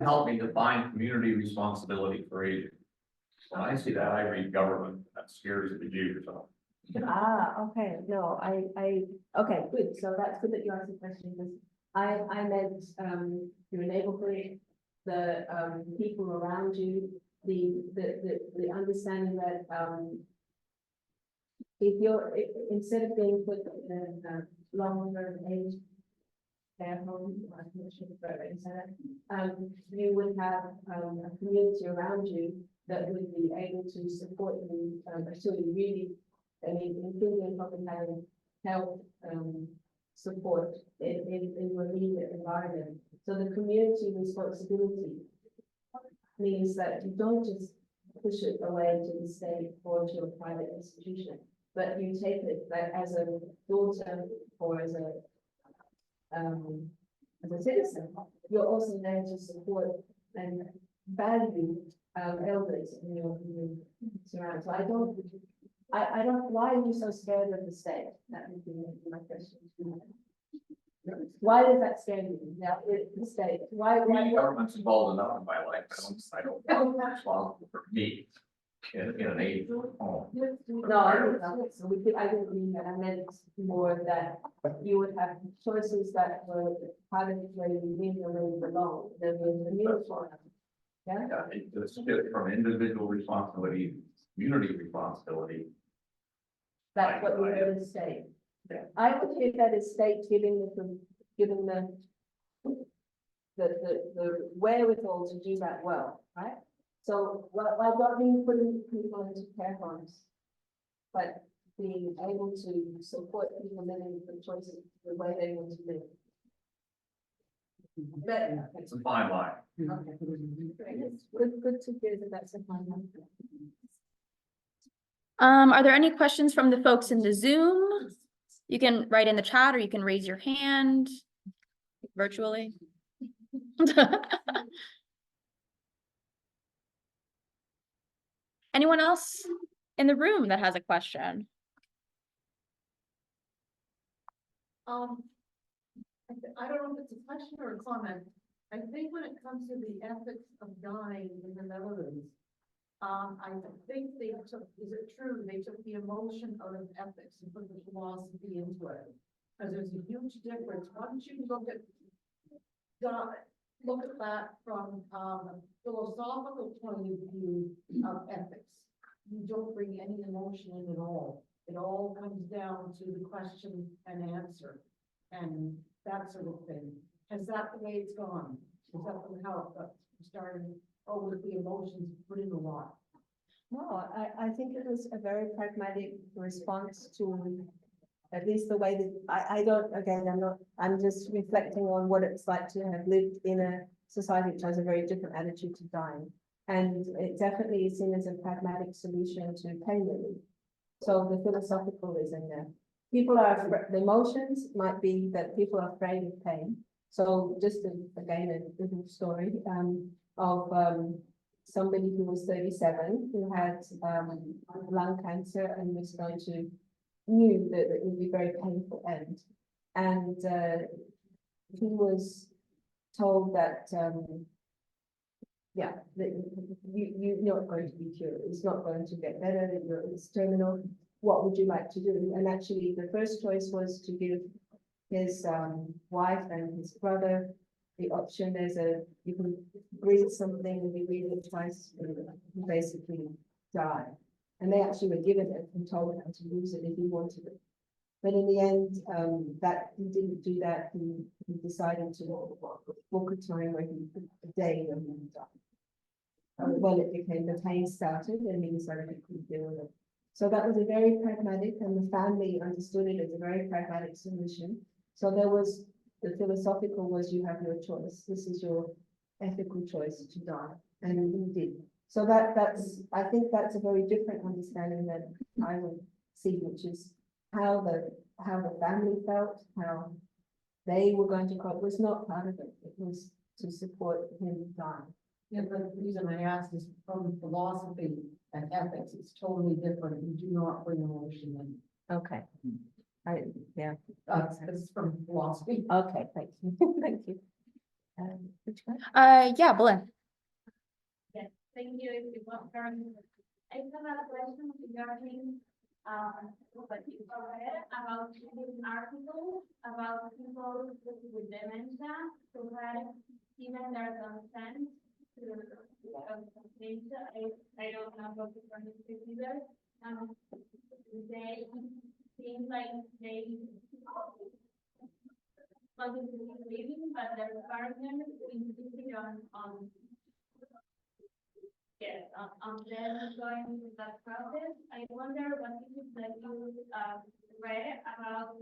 Help me define community responsibility for aging. When I see that, I read government. That scares the bejesus out. Okay. No, okay, good. So that's good that you asked the question, because I meant your neighborhood, the people around you, the understanding that instead of being put in a long-term age care home, you would have a community around you that would be able to support you, so you really, I mean, including probably having health support in your immediate environment. So the community responsibility means that you don't just push it away to the state or to a private institution. But you take it that as a daughter or as a citizen, you're also there to support and value elders in your surroundings. So I don't, why are you so scared of the state? That would be my question. Why does that scare you? Now, the state, why? Government's involved enough in my life, I don't responsible for me in an age home. No, I don't know. So I didn't mean that. I meant more that you would have choices that were part of where you live or where you belong. There was a new one. Yeah. Yeah, it's just from individual responsibility, community responsibility. That's what you heard the state. I would hear that as state giving the wherewithal to do that well, right? So why don't we put people into care homes, but being able to support people living the choices the way they want to live? But, It's a fine line. okay. Good to hear that that's a fine line. Are there any questions from the folks in the Zoom? You can write in the chat or you can raise your hand virtually. Anyone else in the room that has a question? I don't know if it's a question or a comment. I think when it comes to the ethics of dying in the Netherlands, I think they took, is it true, they took the emotion out of ethics and put the philosophy into it? Because there's a huge difference. Once you look at that from a philosophical point of view of ethics, you don't bring any emotion in at all. It all comes down to the question and answer and that sort of thing. Is that the way it's gone? Is that how it got started? Or with the emotions put in a lot? No, I think it was a very pragmatic response to at least the way that I don't, again, I'm just reflecting on what it's like to have lived in a society which has a very different attitude to dying. And it definitely is seen as a pragmatic solution to pain relief. So the philosophical is in there. People are, the emotions might be that people are afraid of pain. So just again, a little story of somebody who was 37 who had lung cancer and was going to, knew that it would be a very painful end. And he was told that, yeah, that you're not going to be cured. It's not going to get better. It's terminal. What would you like to do? And actually the first choice was to give his wife and his brother the option. You can breathe something and you breathe it twice and you basically die. And they actually were given it and told how to use it if he wanted it. But in the end, that he didn't do that. He decided to book a time where he a day and then die. Well, it became the pain started and he decided he couldn't deal with it. So that was a very pragmatic, and the family understood it as a very pragmatic solution. So there was, the philosophical was you have your choice. This is your ethical choice to die. And he did. So that's, I think that's a very different understanding that I would see, which is how the family felt, how they were going to cope was not part of it. It was to support him dying. Yeah, but the reason I asked is from philosophy and ethics, it's totally different. You do not bring emotion in. Okay. Yeah. It's from philosophy. Okay, thank you. Thank you. Which one? Yeah, Boleyn. Yes, thank you. I have a question regarding what you read about an article about people with dementia who had given their consent to dementia. I don't know what the term is either. They seem like they wanted to be living, but their partner insisted on yes, on them going through that process. I wonder what it is that you read about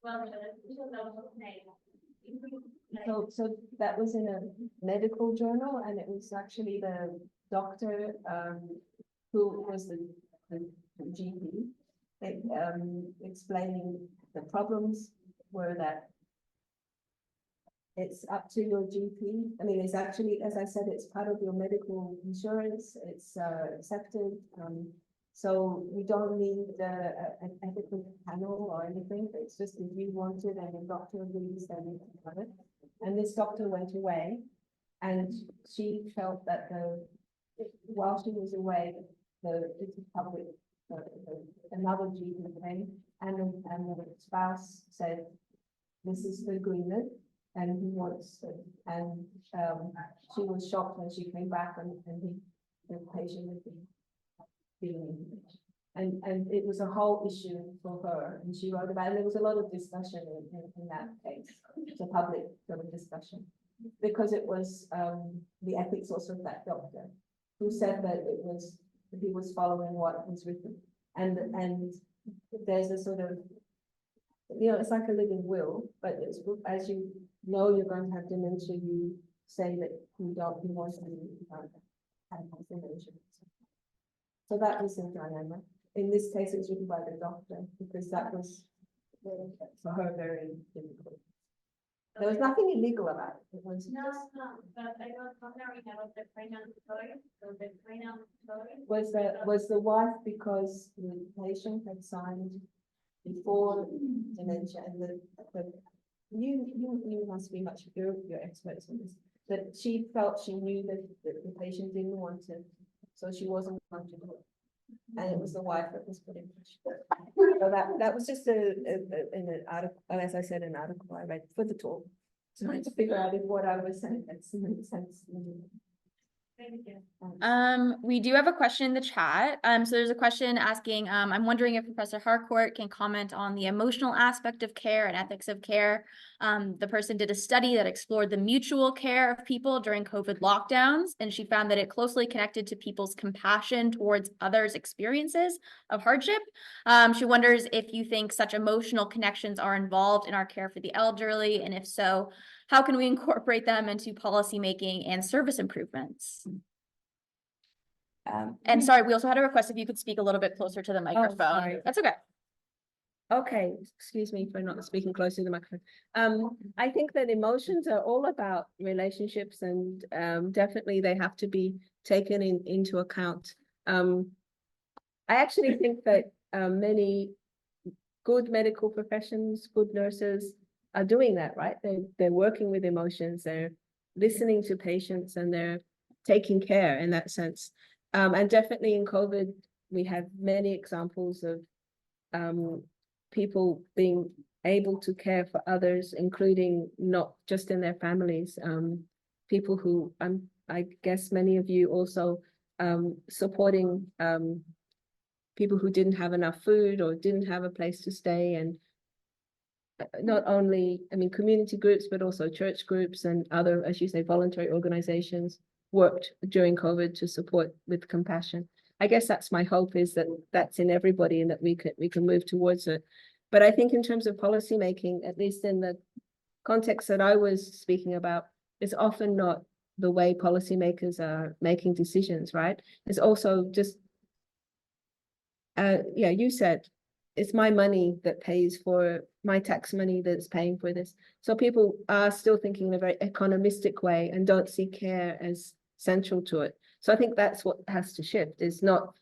well, the people that was made. So that was in a medical journal, and it was actually doctor, who was the GP, explaining the problems were that it's up to your GP. I mean, it's actually, as I said, it's part of your medical insurance. It's accepted. So you don't need an ethical panel or anything. It's just if you want it and the doctor agrees, then you can have it. And this doctor went away, and she felt that while she was away, the public, another GP came, and the spouse said, "This is the agreement." And he wants it. And she was shocked when she came back and the patient had been feeling. And it was a whole issue for her. And she wrote about it. There was a lot of discussion in that case. It's a public sort of discussion. Because it was the ethics also of that doctor who said that he was following what was written. And there's a sort of, it's like a living will, but it's, as you know you're going to have dementia, you say that you want to have dementia. So that was the dilemma. In this case, it was written by the doctor, because that was, for her, very difficult. There was nothing illegal about it. It was No, but I was wondering about the final story. So the final story was the wife, because the patient had signed before dementia, and you must be much your experts on this. That she felt she knew that the patient didn't want it, so she wasn't going to do it. And it was the wife that was put in pressure. So that was just in an article, as I said, an article I read for the talk, trying to figure out if what I was saying had some sense. Thank you. We do have a question in the chat. So there's a question asking, I'm wondering if Professor Harcourt can comment on the emotional aspect of care and ethics of care. The person did a study that explored the mutual care of people during COVID lockdowns, and she found that it closely connected to people's compassion towards others' experiences of hardship. She wonders if you think such emotional connections are involved in our care for the elderly, and if so, how can we incorporate them into policymaking and service improvements? And sorry, we also had a request if you could speak a little bit closer to the microphone. sorry. That's okay. Okay, excuse me for not speaking close to the microphone. I think that emotions are all about relationships, and definitely they have to be taken into account. I actually think that many good medical professions, good nurses are doing that, right? They're working with emotions, they're listening to patients, and they're taking care in that sense. And definitely in COVID, we have many examples of people being able to care for others, including not just in their families. People who, I guess many of you also supporting people who didn't have enough food or didn't have a place to stay, and not only, I mean, community groups, but also church groups and other, as you say, voluntary organizations worked during COVID to support with compassion. I guess that's my hope, is that that's in everybody and that we can move towards it. But I think in terms of policy making, at least in the context that I was speaking about, it's often not the way policymakers are making decisions, right? It's also just, yeah, you said, it's my money that pays for, my tax money that's paying for this. So people are still thinking in a very economistic way and don't see care as central to it. So I think that's what has to shift, is not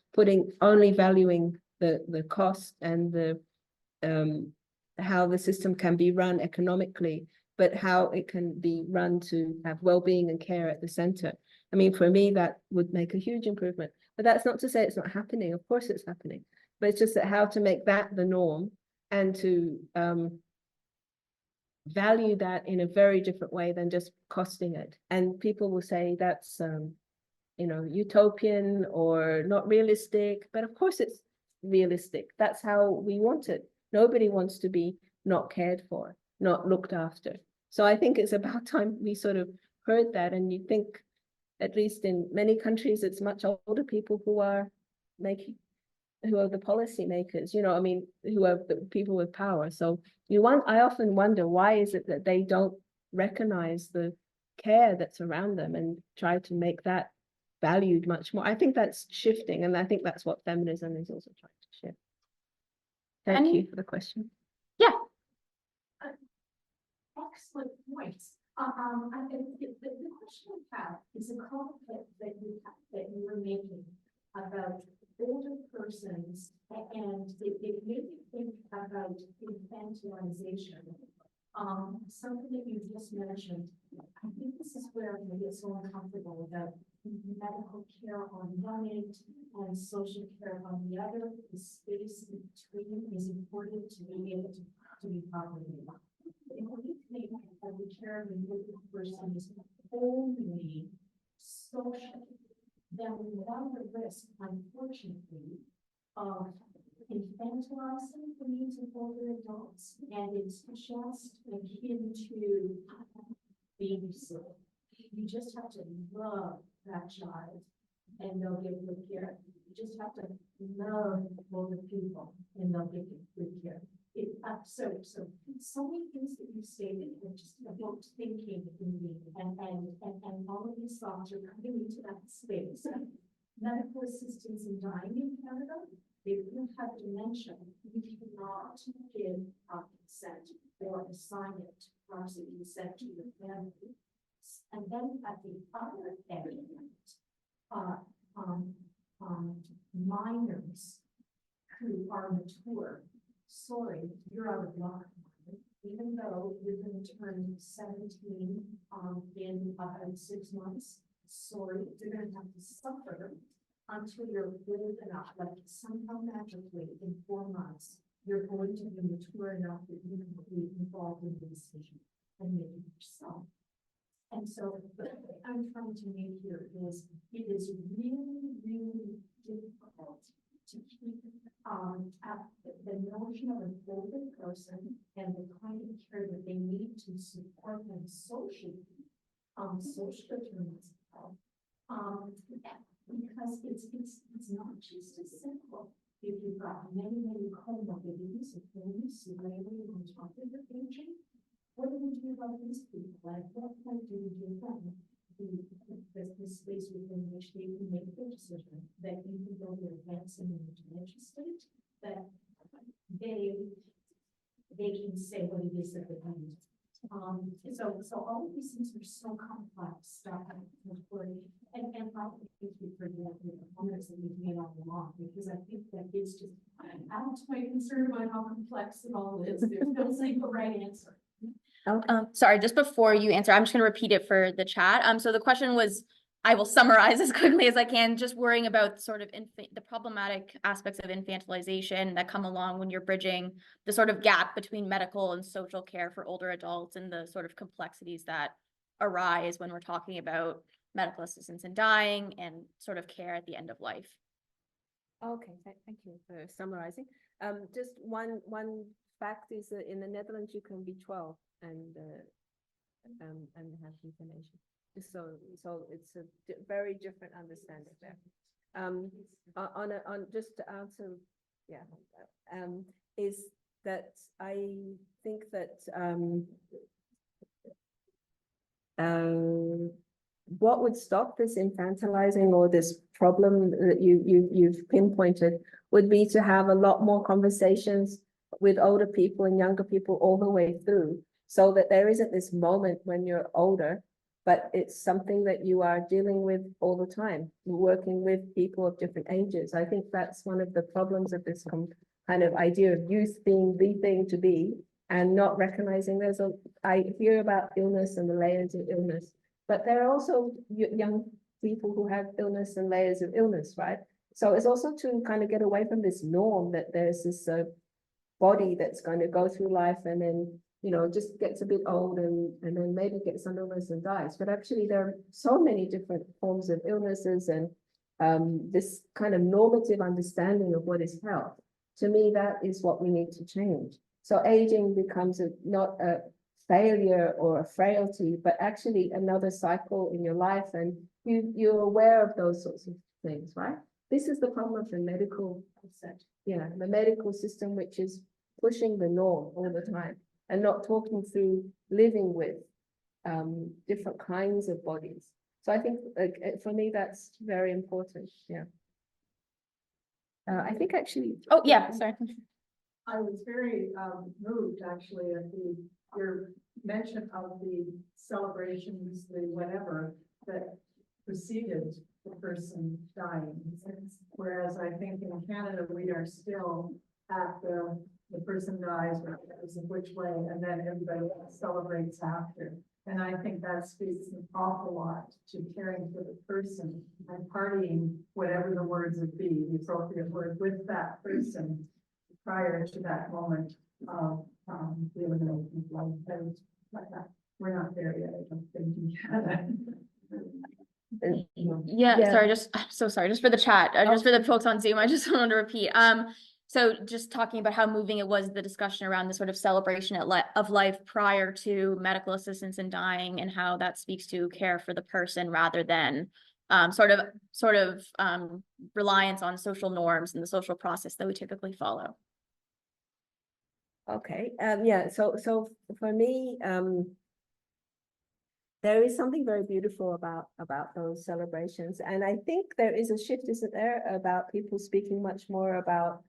only valuing the cost and the how the system can be run economically, but how it can be run to have well-being and care at the center. I mean, for me, that would make a huge improvement. But that's not to say it's not happening. Of course it's happening. But it's just that how to make that the norm, and to value that in a very different way than just costing it. And people will say that's, utopian or not realistic, but of course it's realistic. That's how we want it. Nobody wants to be not cared for, not looked after. So I think it's about time we sort of heard that. And you think, at least in many countries, it's much older people who are the policy makers, who are the people with power. So I often wonder, why is it that they don't recognize the care that's around them and try to make that valued much more. I think that's shifting, and I think that's what feminism is also trying to shift. Thank you for the question. Excellent points. I think the question I have is a comment that you were making about older persons, and it made me think about infantilization. Something that you just mentioned. I think this is where I get so uncomfortable about medical care on one end and social care on the other. The space in between is important to be able to be properly. If we think of the care of a older person is only social, then we run the risk, unfortunately, of infantilizing the needs of older adults, and it's just akin to babysitting. You just have to love that child, and they'll get good care. You just have to love older people, and they'll get good care. So many things that you stated are just about thinking in me, and all of these thoughts are coming into that space. Medical assistance in dying in Canada, if you have dementia, you cannot give consent or assign it proxy consent to your family. And then at the other end, minors who are mature, sorry, you're out of luck. Even though you're going to turn 17 in about 6 months, sorry, you're going to have to suffer until you're old enough, like somehow magically in 4 months, you're going to be mature enough that you can be involved in the decision and make it yourself. And so the point I'm trying to make here is it is really, really difficult to keep at the notion of an older person and the kind of care that they need to support them socially, social determinants of health. Because it's not just as simple. If you've got many comorbidities, if you're really on top of your aging, what do we do about these people? Like, what point do we give them the space within which they can make their decision, that even though they're advancing in the dementia state, that they can say what it is that they need. So all of these things are so complex stuff, and I'll thank you for the comments that you've made on the law, because I think that it's just, I'm quite concerned about how complex it all is. There's no single right answer. Sorry, just before you answer, I'm just going to repeat it for the chat. So the question was, I will summarize as quickly as I can, just worrying about sort of the problematic aspects of infantilization that come along when you're bridging the sort of gap between medical and social care for older adults, and the sort of complexities that arise when we're talking about medical assistance in dying and sort of care at the end of life. Okay, thank you for summarizing. Just one fact is that in the Netherlands you can be 12 and have euthanasia. So it's a very different understanding there. On just to answer, is that I think that what would stop this infantilizing or this problem that you've pinpointed would be to have a lot more conversations with older people and younger people all the way through, so that there isn't this moment when you're older, but it's something that you are dealing with all the time, working with people of different ages. I think that's one of the problems of this kind of idea of youth being the thing to be, and not recognizing I hear about illness and the layers of illness, but there are also young people who have illness and layers of illness, right? So it's also to kind of get away from this norm that there's this body that's going to go through life and then, just gets a bit old and then maybe gets some illness and dies. But actually there are so many different forms of illnesses, and this kind of normative understanding of what is health. To me, that is what we need to change. So aging becomes not a failure or a frailty, but actually another cycle in your life, and you're aware of those sorts of things, right? This is the problem of the medical the medical system, which is pushing the norm all the time and not talking through living with different kinds of bodies. So I think for me, that's very important, yeah. I think actually. Oh, yeah, sorry. I was very moved actually at your mention of the celebrations, the whatever that preceded the person dying. Whereas I think in Canada, we are still at the person dies, regardless of which way, and then everybody celebrates after. And I think that speaks an awful lot to caring for the person and partying, whatever the words would be, the appropriate word, with that person prior to that moment of the elimination of life. And like that, we're not there yet, I don't think, in Canada. Yeah, sorry, I'm so sorry, just for the chat, just for the folks on Zoom, I just wanted to repeat. So just talking about how moving it was, the discussion around the sort of celebration of life prior to medical assistance in dying, and how that speaks to care for the person rather than sort of reliance on social norms and the social process that we typically follow. Okay, yeah, so for me, there is something very beautiful about those celebrations. And I think there is a shift, isn't there, about people speaking much more about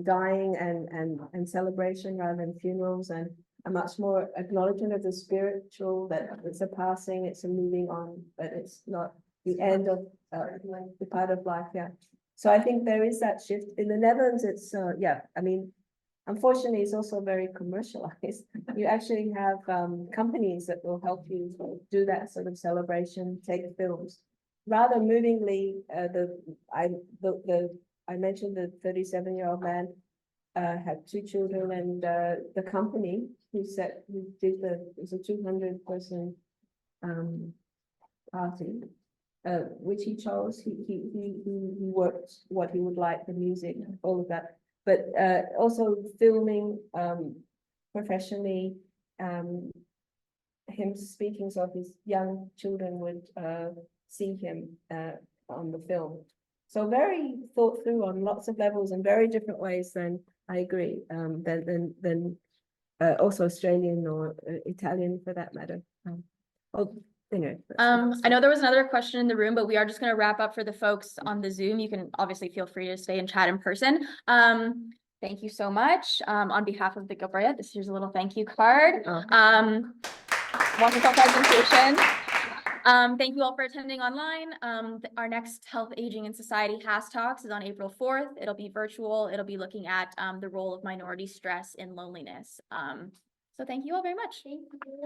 dying and celebration rather than funerals, and a much more acknowledgement of the spiritual, that it's a passing, it's a moving on, but it's not the end of the part of life, yeah. So I think there is that shift. In the Netherlands, it's, yeah, I mean, unfortunately, it's also very commercialized. You actually have companies that will help you do that sort of celebration, take films. Rather movingly, I mentioned the 37-year-old man had 2 children, and the company who did it was a 200-person party, which he chose. He worked what he would like, the music, all of that. But also filming professionally, him speaking, so his young children would see him on the film. So very thought through on lots of levels and very different ways than, I agree, than also Australian or Italian for that matter. Anyway, I know there was another question in the room, but we are just going to wrap up for the folks on the Zoom. You can obviously feel free to stay and chat in person. Thank you so much. On behalf of the Gilbert, here's a little thank you card. Wonderful presentation. Thank you all for attending online. Our next Health, Aging, and Society HAS Talks is on April 4th. It'll be virtual. It'll be looking at the role of minority stress in loneliness. So thank you all very much. Thank you.